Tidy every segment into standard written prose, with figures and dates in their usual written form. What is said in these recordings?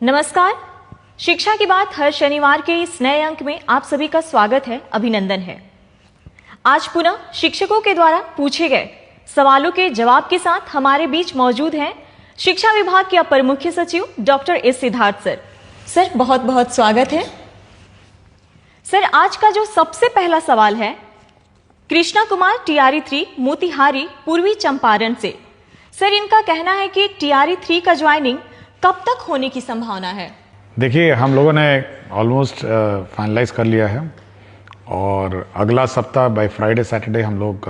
नमस्कार। शिक्षा की बात हर शनिवार के इस नए अंक में आप सभी का स्वागत है, अभिनंदन है। आज पुनः शिक्षकों के द्वारा पूछे गए सवालों के जवाब के साथ हमारे बीच मौजूद हैं शिक्षा विभाग के अपर मुख्य सचिव doctor S Siddharth sir. Sir, बहुत बहुत स्वागत है। सर, आज का जो सबसे पहला सवाल है कृष्णा कुमार टीआरई 3 मोतिहारी पूर्वी चंपारण से। सर, इनका कहना है कि टीआरई 3 का ज्वाइनिंग कब तक होने की संभावना है? देखिए, हम लोगों ने ऑलमोस्ट फाइनलाइज कर लिया है और अगला सप्ताह बाय फ्राइडे सैटरडे हम लोग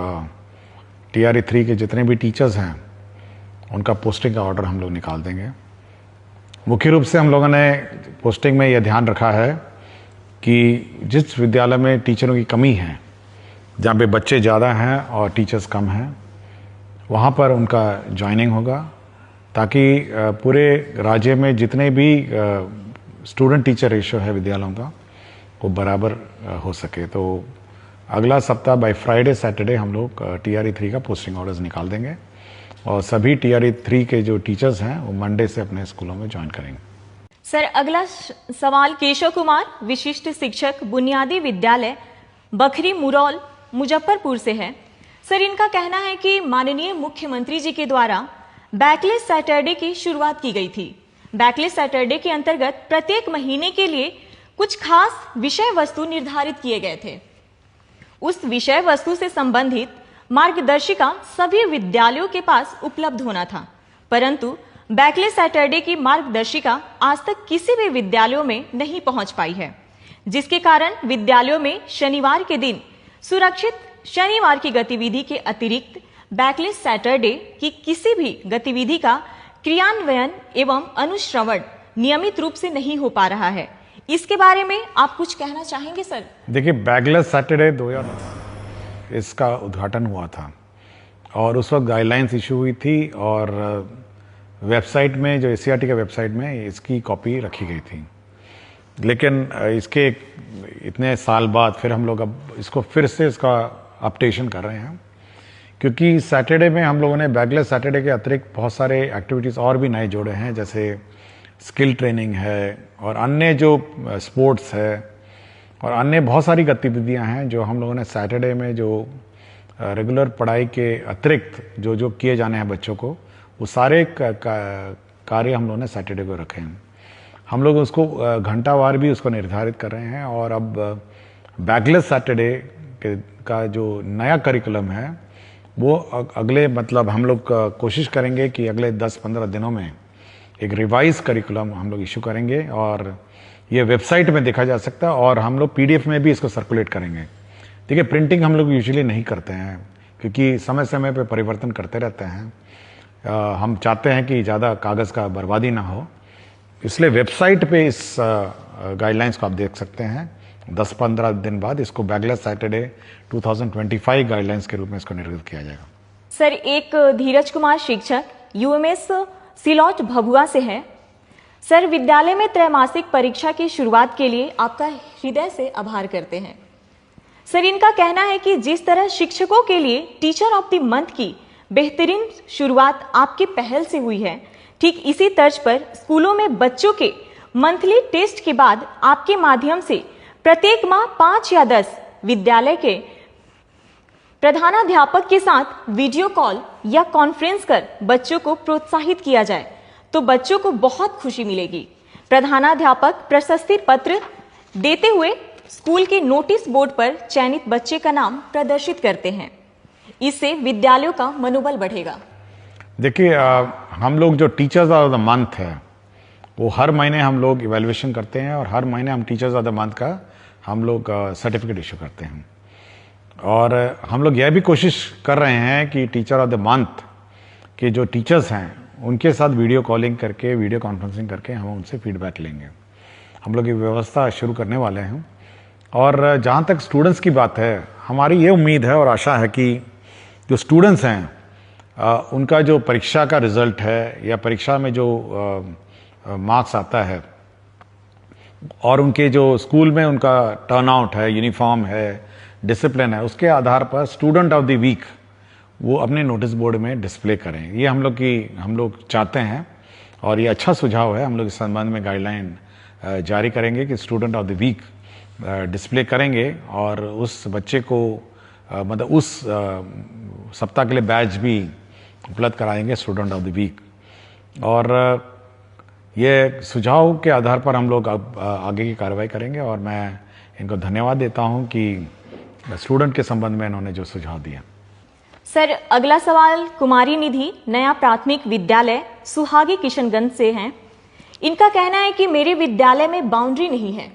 टीआरई 3 के जितने भी टीचर्स हैं उनका पोस्टिंग का ऑर्डर हम लोग निकाल देंगे। मुख्य रूप से हम लोगों ने पोस्टिंग में यह ध्यान रखा है कि जिस विद्यालय में टीचरों की कमी है, जहाँ पे बच्चे ज़्यादा हैं और टीचर्स कम हैं, वहाँ पर उनका ज्वाइनिंग होगा, ताकि पूरे राज्य में जितने भी स्टूडेंट टीचर रेशियो है विद्यालयों का वो बराबर हो सके। तो अगला सप्ताह बाय फ्राइडे सैटरडे हम लोग टीआरई 3 का पोस्टिंग ऑर्डर्स निकाल देंगे और सभी टीआरई 3 के जो टीचर्स हैं वो मंडे से अपने स्कूलों में ज्वाइन करेंगे। सर, अगला सवाल केशव कुमार विशिष्ट शिक्षक बुनियादी विद्यालय बखरी मुरौल मुजफ्फरपुर से है। सर, इनका कहना है कि माननीय मुख्यमंत्री जी के द्वारा बैकलेस सैटरडे की शुरुआत की गई थी। बैकलेस सैटरडे के अंतर्गत प्रत्येक महीने के लिए कुछ खास विषय वस्तु निर्धारित किए गए थे। उस विषय वस्तु से संबंधित मार्गदर्शिका सभी विद्यालयों के पास उपलब्ध होना था, परंतु बैकलेस सैटरडे की मार्गदर्शिका आज तक किसी भी विद्यालयों में नहीं पहुंच पाई है, जिसके कारण विद्यालयों में शनिवार के दिन सुरक्षित शनिवार की गतिविधि के अतिरिक्त बैकलेस सैटरडे की किसी भी गतिविधि का क्रियान्वयन एवं अनुश्रवण नियमित रूप से नहीं हो पा रहा है। इसके बारे में आप कुछ कहना चाहेंगे सर? देखिए, बैकलेस सैटरडे 2009 इसका उद्घाटन हुआ था और उस वक्त गाइडलाइंस इशू हुई थी और वेबसाइट में, जो एससीईआरटी के वेबसाइट में इसकी कॉपी रखी गई थी। लेकिन इसके इतने साल बाद फिर हम लोग अब इसको फिर से इसका अपडेशन कर रहे हैं, क्योंकि सैटरडे में हम लोगों ने बैकलेस सैटरडे के अतिरिक्त बहुत सारे एक्टिविटीज़ और भी नए जोड़े हैं, जैसे स्किल ट्रेनिंग है और अन्य जो स्पोर्ट्स है और अन्य बहुत सारी गतिविधियां हैं जो हम लोगों ने सैटरडे में, जो रेगुलर पढ़ाई के अतिरिक्त जो किए जाने हैं बच्चों को, वो सारे कार्य हम लोगों ने सैटरडे को रखे हैं। हम लोग उसको घंटावार भी उसको निर्धारित कर रहे हैं और अब बैकलेस सैटरडे का जो नया करिकुलम है वो अगले, मतलब हम लोग कोशिश करेंगे कि अगले 10-15 दिनों में एक रिवाइज करिकुलम हम लोग इशू करेंगे और ये वेबसाइट में देखा जा सकता है और हम लोग पीडीएफ में भी इसको सर्कुलेट करेंगे। देखिए, प्रिंटिंग हम लोग यूजुअली नहीं करते हैं क्योंकि समय समय पे परिवर्तन करते रहते हैं। हम चाहते हैं कि ज़्यादा कागज़ का बर्बादी ना हो, इसलिए वेबसाइट पे इस गाइडलाइंस को आप देख सकते हैं। 10-15 दिन बाद इसको बैकलेस सैटरडे 2025 गाइडलाइंस के रूप में इसको निर्धारित किया जाएगा। सर, एक धीरज कुमार शिक्षक यूएमएस सिलौट भभुआ से है। सर, विद्यालय में त्रैमासिक परीक्षा की शुरुआत के लिए आपका हृदय से आभार करते हैं। सर, इनका कहना है कि जिस तरह शिक्षकों के लिए टीचर ऑफ द मंथ की बेहतरीन शुरुआत आपकी पहल से हुई है, ठीक इसी तर्ज पर स्कूलों में बच्चों के मंथली टेस्ट के बाद आपके माध्यम से प्रत्येक माह 5 या 10 विद्यालय के प्रधानाध्यापक के साथ वीडियो कॉल या कॉन्फ्रेंस कर बच्चों को प्रोत्साहित किया जाए तो बच्चों को बहुत खुशी मिलेगी। प्रधानाध्यापक प्रशस्ति पत्र देते हुए स्कूल के नोटिस बोर्ड पर चयनित बच्चे का नाम प्रदर्शित करते हैं, इससे विद्यालयों का मनोबल बढ़ेगा। देखिए, हम लोग जो टीचर्स ऑफ द मंथ है वो हर महीने हम लोग इवैल्यूएशन करते हैं और हर महीने हम टीचर्स ऑफ द मंथ का हम लोग सर्टिफिकेट इशू करते हैं और हम लोग यह भी कोशिश कर रहे हैं कि टीचर ऑफ द मंथ के जो टीचर्स हैं उनके साथ वीडियो कॉलिंग करके, वीडियो कॉन्फ्रेंसिंग करके हम उनसे फीडबैक लेंगे। हम लोग ये व्यवस्था शुरू करने वाले हैं और जहाँ तक स्टूडेंट्स की बात है, हमारी ये उम्मीद है और आशा है कि जो स्टूडेंट्स हैं उनका जो परीक्षा का रिजल्ट है या परीक्षा में जो मार्क्स आता है और उनके जो स्कूल में उनका टर्नआउट है, यूनिफॉर्म है, डिसिप्लिन है, उसके आधार पर स्टूडेंट ऑफ द वीक वो अपने नोटिस बोर्ड में डिस्प्ले करें। ये हम लोग चाहते हैं और ये अच्छा सुझाव है। हम लोग इस संबंध में गाइडलाइन जारी करेंगे कि student of the week display करेंगे और उस बच्चे को मतलब उस सप्ताह के लिए बैच भी उपलब्ध कराएंगे स्टूडेंट ऑफ द वीक। और ये सुझाव के आधार पर हम लोग अब आगे की कार्रवाई करेंगे और मैं इनको धन्यवाद देता हूं कि स्टूडेंट के संबंध में इन्होंने जो सुझाव दिया। सर, अगला सवाल कुमारी निधि नया प्राथमिक विद्यालय सुहागी किशनगंज से हैं। इनका कहना है कि मेरे विद्यालय में बाउंड्री नहीं है,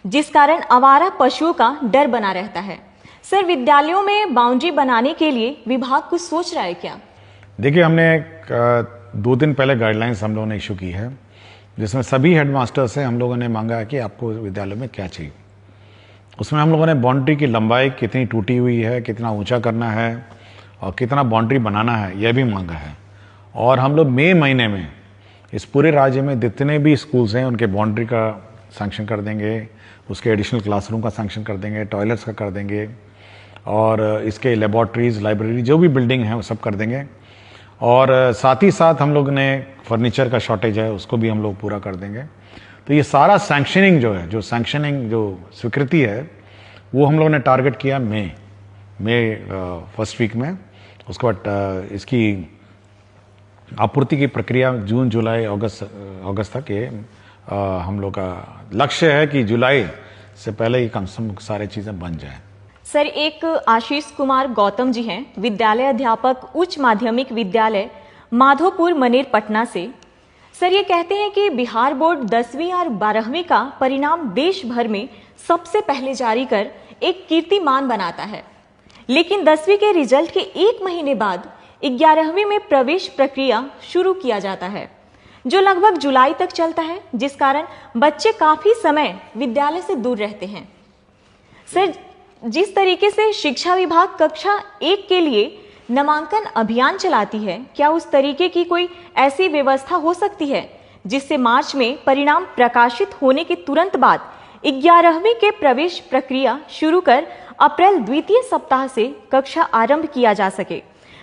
जिस कारण आवारा पशुओं का डर बना रहता है। सर, विद्यालयों में बाउंड्री बनाने के लिए विभाग कुछ सोच रहा है क्या? देखिए, हमने 2 दिन पहले गाइडलाइंस हम लोगों ने इशू की है, जिसमें सभी हेडमास्टर से हम लोगों ने मांगा है कि आपको विद्यालय में क्या चाहिए। उसमें हम लोगों ने बाउंड्री की लंबाई कितनी टूटी हुई है, कितना ऊंचा करना है और कितना बाउंड्री बनाना है, यह भी मांगा है। और हम लोग मई महीने में इस पूरे राज्य में जितने भी स्कूल्स हैं उनके बाउंड्री का सैंक्शन कर देंगे, उसके एडिशनल क्लासरूम का सैंक्शन कर देंगे, टॉयलेट्स का कर देंगे और इसके लेबॉर्ट्रीज, लाइब्रेरी जो भी बिल्डिंग है वो सब कर देंगे। और साथ ही साथ हम लोग ने फर्नीचर का शॉर्टेज है उसको भी हम लोग पूरा कर देंगे। तो ये सारा सैंक्शनिंग जो है, जो स्वीकृति है, वो हम लोगों ने टारगेट किया मई फर्स्ट वीक में। उसके बाद इसकी आपूर्ति की प्रक्रिया जून, जुलाई, अगस्त तक ये हम लोग का लक्ष्य है कि जुलाई से पहले ही कम से कम सारी चीज़ें बन जाए। सर, एक आशीष कुमार गौतम जी हैं, विद्यालय अध्यापक उच्च माध्यमिक विद्यालय माधोपुर मनेर पटना से। सर, ये कहते हैं कि बिहार बोर्ड 10वीं और 12वीं का परिणाम देश भर में सबसे पहले जारी कर एक कीर्तिमान बनाता है, लेकिन 10वीं के रिजल्ट के 1 महीने बाद 11वीं में प्रवेश प्रक्रिया शुरू किया जाता है, जो लगभग जुलाई तक चलता है, जिस कारण बच्चे काफी समय विद्यालय से दूर रहते हैं। सर, जिस तरीके से शिक्षा विभाग कक्षा 1 के लिए नामांकन अभियान चलाती है, क्या उस तरीके की कोई ऐसी व्यवस्था हो सकती है जिससे मार्च में परिणाम प्रकाशित होने के तुरंत बाद 11वीं के प्रवेश प्रक्रिया शुरू कर अप्रैल द्वितीय सप्ताह से कक्षा आरंभ किया जा सके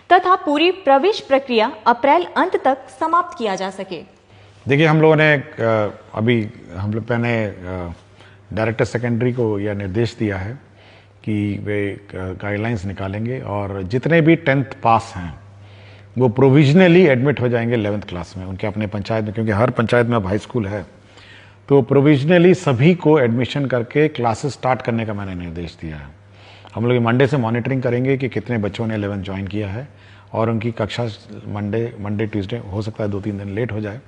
तथा पूरी प्रवेश प्रक्रिया अप्रैल अंत तक समाप्त किया जा सके? देखिए, हम लोगों ने अभी हम लोग पहले डायरेक्टर सेकेंडरी को यह निर्देश दिया है कि वे गाइडलाइंस निकालेंगे और जितने भी 10th पास हैं वो प्रोविजनली एडमिट हो जाएंगे 11th क्लास में उनके अपने पंचायत में, क्योंकि हर पंचायत में अब हाई स्कूल है। तो प्रोविजनली सभी को एडमिशन करके क्लासेस स्टार्ट करने का मैंने निर्देश दिया है। हम लोग मंडे से मॉनिटरिंग करेंगे कि कितने बच्चों ने 11th ज्वाइन किया है और उनकी कक्षा मंडे ट्यूसडे हो सकता है 2-3 दिन लेट हो जाए,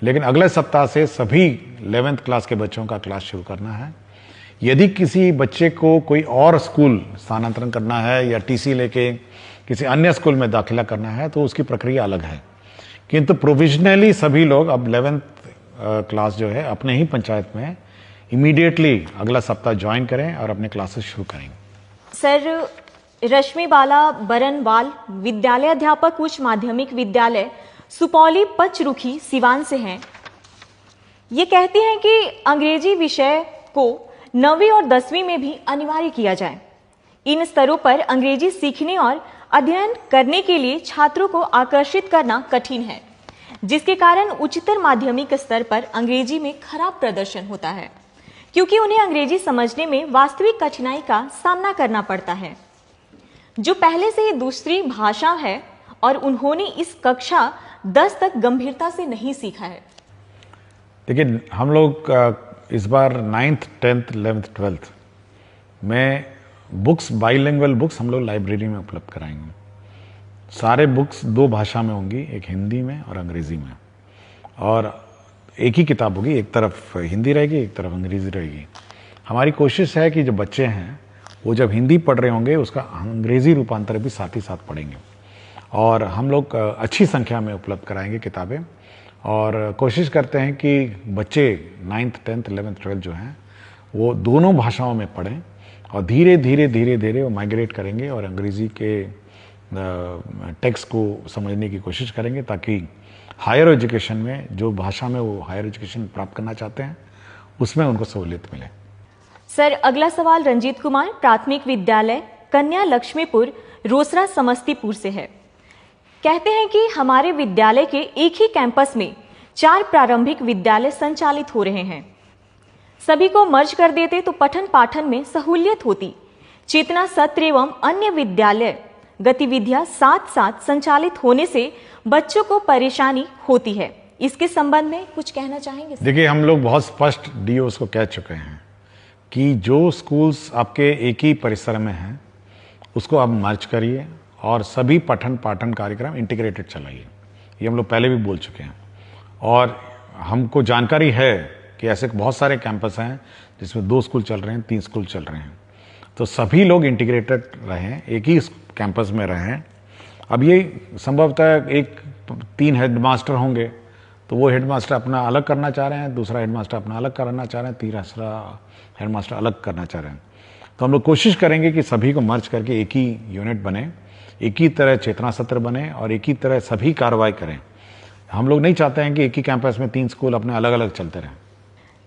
लेकिन अगले सप्ताह से सभी 11th क्लास के बच्चों का क्लास शुरू करना है। यदि किसी बच्चे को कोई और स्कूल स्थानांतरण करना है या टीसी लेके किसी अन्य स्कूल में दाखिला करना है तो उसकी प्रक्रिया अलग है, किंतु प्रोविजनली सभी लोग अब 11th क्लास जो है अपने ही पंचायत में इमीडिएटली अगला सप्ताह ज्वाइन करें और अपने क्लासेस शुरू करें। सर, रश्मि बाला बरनवाल विद्यालय अध्यापक उच्च माध्यमिक विद्यालय सुपौली पचरुखी सिवान से हैं। ये कहते हैं कि अंग्रेजी विषय को 9वीं और 10वीं में भी अनिवार्य किया जाए। इन स्तरों पर अंग्रेजी सीखने और अध्ययन करने के लिए छात्रों को आकर्षित करना कठिन है, जिसके कारण उच्चतर माध्यमिक स्तर पर अंग्रेजी में खराब प्रदर्शन होता है, क्योंकि उन्हें अंग्रेजी समझने में वास्तविक कठिनाई का सामना करना पड़ता है, जो पहले से ही दूसरी भाषा है और उन्होंने इस कक्षा 10 तक गंभीरता से नहीं सीखा है। देखिए, हम लोग इस बार 9th, 10th, 11th, 12th में बुक्स, बाइलिंगुअल बुक्स हम लोग लाइब्रेरी में उपलब्ध कराएंगे। सारे बुक्स 2 भाषा में होंगी, एक हिंदी में और अंग्रेजी में, और एक ही किताब होगी, एक तरफ हिंदी रहेगी, एक तरफ अंग्रेजी रहेगी। हमारी कोशिश है कि जो बच्चे हैं वो जब हिंदी पढ़ रहे होंगे उसका अंग्रेजी रूपांतर भी साथ ही साथ पढ़ेंगे, और हम लोग अच्छी संख्या में उपलब्ध कराएंगे किताबें, और कोशिश करते हैं कि बच्चे 9th, 10th, 11th, 12th जो हैं वो दोनों भाषाओं में पढ़ें, और धीरे धीरे वो माइग्रेट करेंगे और अंग्रेजी के टेक्स्ट को समझने की कोशिश करेंगे, ताकि हायर एजुकेशन में जो भाषा में वो हायर एजुकेशन प्राप्त करना चाहते हैं उसमें उनको सहूलियत मिले। सर, अगला सवाल रंजीत कुमार प्राथमिक विद्यालय कन्या लक्ष्मीपुर रोसड़ा समस्तीपुर से है। कहते हैं कि हमारे विद्यालय के एक ही कैंपस में 4 प्रारंभिक विद्यालय संचालित हो रहे हैं। सभी को मर्ज कर देते तो पठन पाठन में सहूलियत होती। चेतना सत्र एवं अन्य विद्यालय गतिविधियां साथ साथ संचालित होने से बच्चों को परेशानी होती है। इसके संबंध में कुछ कहना चाहेंगे? देखिए, हम लोग बहुत स्पष्ट डीओस को कह चुके हैं कि जो स्कूल्स आपके एक ही परिसर में हैं उसको आप मर्ज करिए और सभी पठन पाठन कार्यक्रम इंटीग्रेटेड चलाइए। ये हम लोग पहले भी बोल चुके हैं और हमको जानकारी है कि ऐसे बहुत सारे कैंपस हैं जिसमें 2 स्कूल चल रहे हैं, 3 स्कूल चल रहे हैं, तो सभी लोग इंटीग्रेटेड रहें, एक ही कैंपस में रहें। अब ये संभवतः 3 हेडमास्टर होंगे तो वो हेडमास्टर अपना अलग करना चाह रहे हैं, दूसरा हेडमास्टर अपना अलग करना चाह रहे हैं, तीसरा हेडमास्टर अलग करना चाह रहे हैं। तो हम लोग कोशिश करेंगे कि सभी को मर्ज करके एक ही यूनिट बने, एक ही तरह चेतना सत्र बने और एक ही तरह सभी कार्रवाई करें। हम लोग नहीं चाहते हैं कि एक ही कैंपस में 3 स्कूल अपने अलग अलग चलते रहें।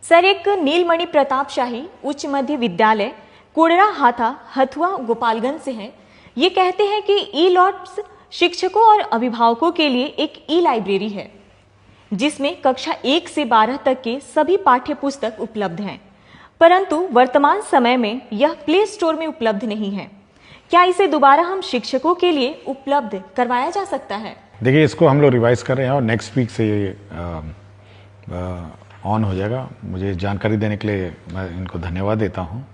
सर, एक नीलमणि प्रतापशाही उच्च मध्य विद्यालय कोडरा हाथा हथुआ गोपालगंज से है। ये कहते हैं कि ई लॉट्स शिक्षकों और अभिभावकों के लिए एक ई लाइब्रेरी है जिसमें कक्षा 1 से 12 तक के सभी पाठ्य पुस्तक उपलब्ध हैं, परंतु वर्तमान समय में यह प्ले स्टोर में उपलब्ध नहीं है। क्या इसे दोबारा हम शिक्षकों के लिए उपलब्ध करवाया जा सकता है? देखिए, इसको हम लोग रिवाइज कर रहे हैं और नेक्स्ट वीक से ये ऑन हो जाएगा। मुझे जानकारी देने के लिए मैं इनको धन्यवाद देता हूँ।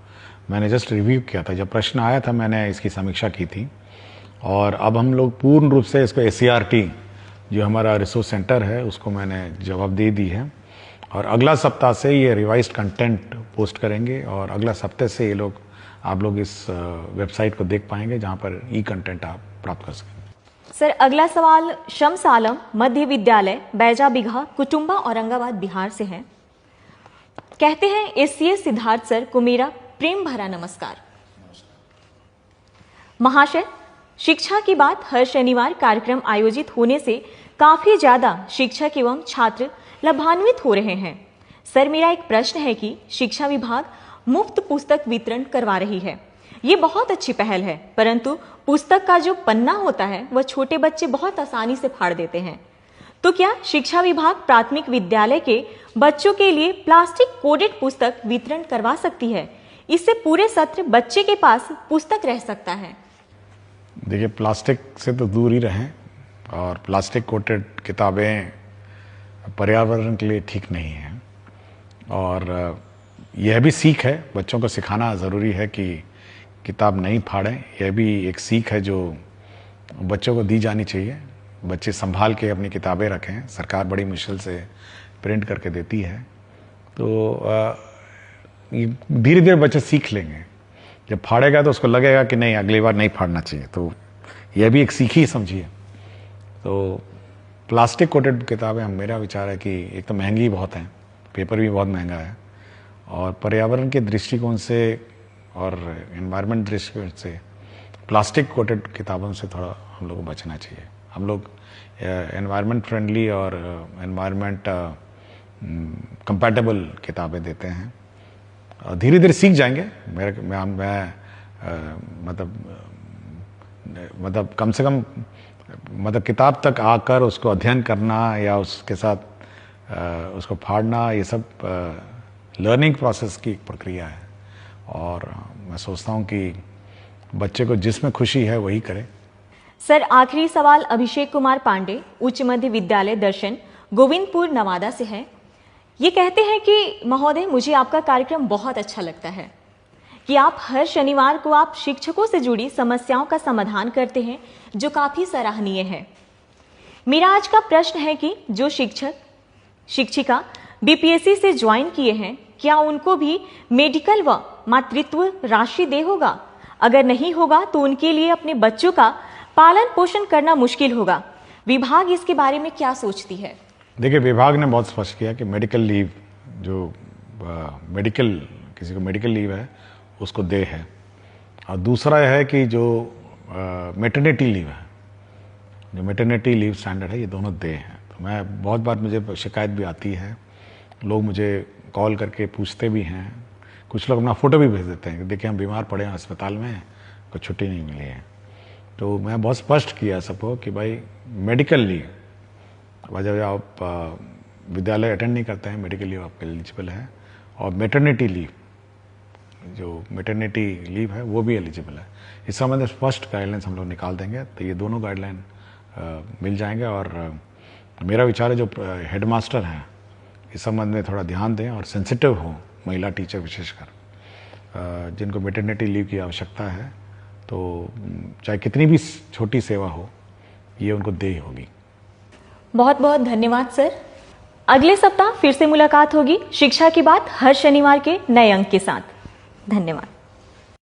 मैंने जस्ट रिव्यू किया था, जब प्रश्न आया था मैंने इसकी समीक्षा की थी और अब हम लोग पूर्ण रूप से इसको SCRT जो हमारा रिसोर्स सेंटर है उसको मैंने जवाब दे दी है और अगला सप्ताह से ये रिवाइज्ड कंटेंट पोस्ट करेंगे और अगला सप्ताह से आप लोग इस वेबसाइट को देख पाएंगे जहाँ पर ई कंटेंट आप प्राप्त कर सकेंगे। सर, अगला सवाल शम्स आलम मध्य विद्यालय बैजा बिघा कुटुंबा औरंगाबाद बिहार से है। कहते हैं SCS सिद्धार्थ सर को मेरा प्रेम भरा नमस्कार। महाशय, शिक्षा की बात हर शनिवार कार्यक्रम आयोजित होने से काफी ज्यादा शिक्षक एवं छात्र लाभान्वित हो रहे हैं। सर, मेरा एक प्रश्न है कि शिक्षा विभाग मुफ्त पुस्तक वितरण करवा रही है, ये बहुत अच्छी पहल है, परंतु पुस्तक का जो पन्ना होता है वह छोटे बच्चे बहुत आसानी से फाड़ देते हैं। तो क्या शिक्षा विभाग प्राथमिक विद्यालय के बच्चों के लिए प्लास्टिक कोडेड पुस्तक वितरण करवा सकती है? इससे पूरे सत्र बच्चे के पास पुस्तक रह सकता है। देखिए, प्लास्टिक से तो दूर ही रहें और प्लास्टिक कोटेड किताबें पर्यावरण के लिए ठीक नहीं हैं और यह भी सीख है, बच्चों को सिखाना ज़रूरी है कि किताब नहीं फाड़ें। यह भी एक सीख है जो बच्चों को दी जानी चाहिए। बच्चे संभाल के अपनी किताबें रखें, सरकार बड़ी मुश्किल से प्रिंट करके देती है, तो धीरे धीरे बच्चे सीख लेंगे। जब फाड़ेगा तो उसको लगेगा कि नहीं, अगली बार नहीं फाड़ना चाहिए, तो यह भी एक सीख ही समझिए। तो प्लास्टिक कोटेड किताबें, मेरा विचार है कि एक तो महंगी बहुत हैं, पेपर भी बहुत महंगा है और पर्यावरण के दृष्टिकोण से और एनवायरनमेंट दृष्टिकोण से प्लास्टिक कोटेड किताबों से थोड़ा हम लोग को बचना चाहिए। हम लोग एनवायरनमेंट फ्रेंडली और एनवायरनमेंट कंपैटिबल किताबें देते हैं और धीरे धीरे सीख जाएंगे। मतलब कम से कम किताब तक आकर उसको अध्ययन करना या उसके साथ उसको फाड़ना, ये सब लर्निंग प्रोसेस की एक प्रक्रिया है और मैं सोचता हूँ कि बच्चे को जिसमें खुशी है वही करे। सर, आखिरी सवाल अभिषेक कुमार पांडे उच्च मध्य विद्यालय दर्शन गोविंदपुर नवादा से है। ये कहते हैं कि महोदय, मुझे आपका कार्यक्रम बहुत अच्छा लगता है कि आप हर शनिवार को आप शिक्षकों से जुड़ी समस्याओं का समाधान करते हैं, जो काफी सराहनीय है। मेरा आज का प्रश्न है कि जो शिक्षक शिक्षिका BPSC से ज्वाइन किए हैं, क्या उनको भी मेडिकल व मातृत्व राशि दे होगा? अगर नहीं होगा तो उनके लिए अपने बच्चों का पालन पोषण करना मुश्किल होगा। विभाग इसके बारे में क्या सोचती है? देखिए, विभाग ने बहुत स्पष्ट किया कि मेडिकल लीव जो किसी को मेडिकल लीव है उसको दे है और दूसरा है कि जो मैटरनिटी लीव है, जो मैटरनिटी लीव स्टैंडर्ड है, ये दोनों दे हैं। तो मैं बहुत बार मुझे शिकायत भी आती है, लोग मुझे कॉल करके पूछते भी हैं, कुछ लोग अपना फ़ोटो भी भेज देते हैं कि देखिए हम बीमार पड़े हैं अस्पताल में, कोई छुट्टी नहीं मिली है। तो मैं बहुत स्पष्ट किया सबको कि भाई मेडिकल लीव, जब आप विद्यालय अटेंड नहीं करते हैं मेडिकल लीव आपके एलिजिबल है, और मैटरनिटी लीव, जो मैटरनिटी लीव है वो भी एलिजिबल है। इस संबंध में स्पष्ट गाइडलाइंस हम लोग निकाल देंगे, तो ये दोनों गाइडलाइन मिल जाएंगे। और मेरा विचार है जो हेडमास्टर हैं इस संबंध में थोड़ा ध्यान दें और सेंसिटिव हो, महिला टीचर विशेषकर जिनको मैटरनिटी लीव की आवश्यकता है, तो चाहे कितनी भी छोटी सेवा हो ये उनको देय होगी। बहुत बहुत धन्यवाद सर। अगले सप्ताह फिर से मुलाकात होगी शिक्षा की बात हर शनिवार के नए अंक के साथ। धन्यवाद।